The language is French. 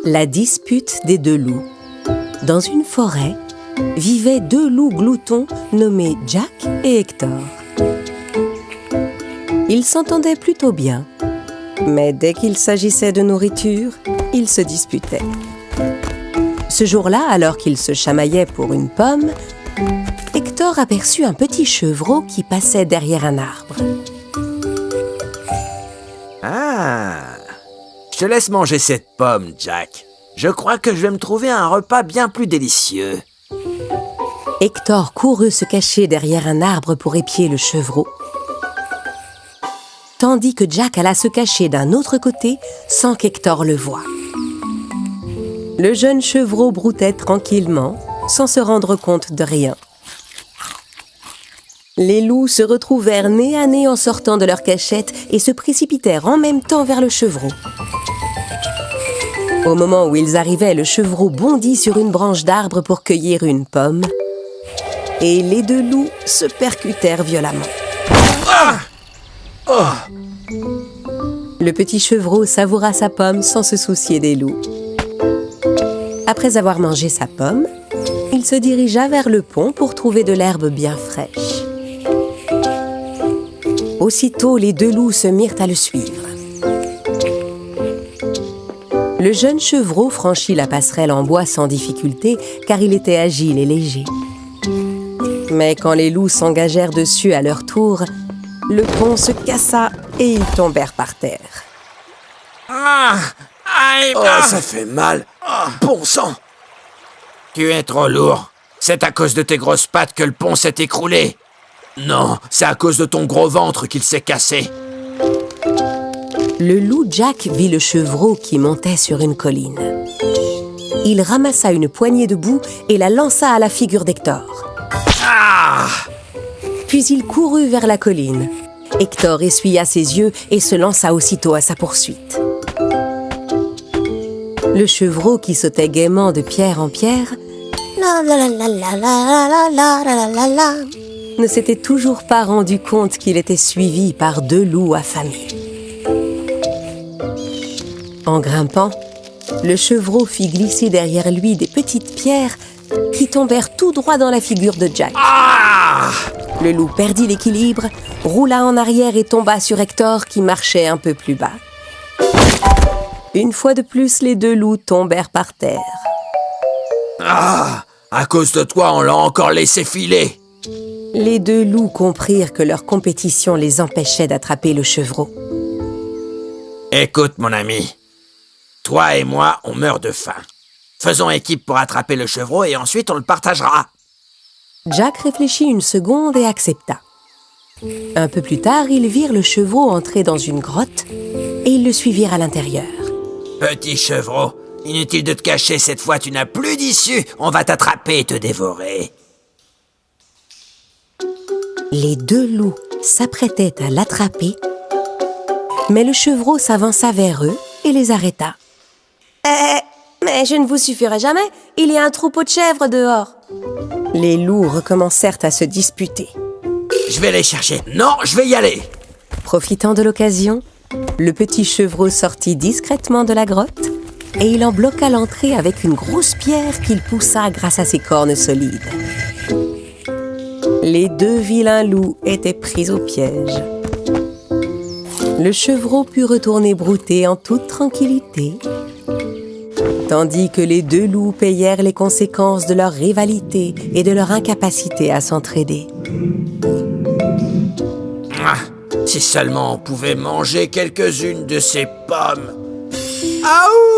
La dispute des deux loups. Dans une forêt, vivaient deux loups gloutons nommés Jack et Hector. Ils s'entendaient plutôt bien, mais dès qu'il s'agissait de nourriture, ils se disputaient. Ce jour-là, alors qu'ils se chamaillaient pour une pomme, Hector aperçut un petit chevreau qui passait derrière un arbre. Ah! Je te laisse manger cette pomme, Jack. Je crois que je vais me trouver un repas bien plus délicieux. Hector courut se cacher derrière un arbre pour épier le chevreau, tandis que Jack alla se cacher d'un autre côté sans qu'Hector le voie. Le jeune chevreau broutait tranquillement, sans se rendre compte de rien. Les loups se retrouvèrent nez à nez en sortant de leur cachette et se précipitèrent en même temps vers le chevreau. Au moment où ils arrivaient, le chevreau bondit sur une branche d'arbre pour cueillir une pomme. Et les deux loups se percutèrent violemment. Ah! Oh! Le petit chevreau savoura sa pomme sans se soucier des loups. Après avoir mangé sa pomme, il se dirigea vers le pont pour trouver de l'herbe bien fraîche. Aussitôt, les deux loups se mirent à le suivre. Le jeune chevreau franchit la passerelle en bois sans difficulté, car il était agile et léger. Mais quand les loups s'engagèrent dessus à leur tour, le pont se cassa et ils tombèrent par terre. Ah! Aïe! Oh, ça fait mal. Bon sang! Tu es trop lourd. C'est à cause de tes grosses pattes que le pont s'est écroulé. Non, c'est à cause de ton gros ventre qu'il s'est cassé. Le loup Jack vit le chevreau qui montait sur une colline. Il ramassa une poignée de boue et la lança à la figure d'Hector. Ah! Puis il courut vers la colline. Hector essuya ses yeux et se lança aussitôt à sa poursuite. Le chevreau, qui sautait gaiement de pierre en pierre, ne s'était toujours pas rendu compte qu'il était suivi par deux loups affamés. En grimpant, le chevreau fit glisser derrière lui des petites pierres qui tombèrent tout droit dans la figure de Jack. Ah! Le loup perdit l'équilibre, roula en arrière et tomba sur Hector qui marchait un peu plus bas. Une fois de plus, les deux loups tombèrent par terre. Ah! À cause de toi, on l'a encore laissé filer. Les deux loups comprirent que leur compétition les empêchait d'attraper le chevreau. Écoute, mon ami. Toi et moi, on meurt de faim. Faisons équipe pour attraper le chevreau et ensuite on le partagera. Jack réfléchit une seconde et accepta. Un peu plus tard, ils virent le chevreau entrer dans une grotte et ils le suivirent à l'intérieur. Petit chevreau, inutile de te cacher, cette fois tu n'as plus d'issue. On va t'attraper et te dévorer. Les deux loups s'apprêtaient à l'attraper, mais le chevreau s'avança vers eux et les arrêta. Mais je ne vous suffirai jamais, il y a un troupeau de chèvres dehors. Les loups recommencèrent à se disputer. Je vais les chercher. Non, je vais y aller. Profitant de l'occasion, le petit chevreau sortit discrètement de la grotte et il en bloqua l'entrée avec une grosse pierre qu'il poussa grâce à ses cornes solides. Les deux vilains loups étaient pris au piège. Le chevreau put retourner brouter en toute tranquillité, tandis que les deux loups payèrent les conséquences de leur rivalité et de leur incapacité à s'entraider. Ah, si seulement on pouvait manger quelques-unes de ces pommes. Aouh!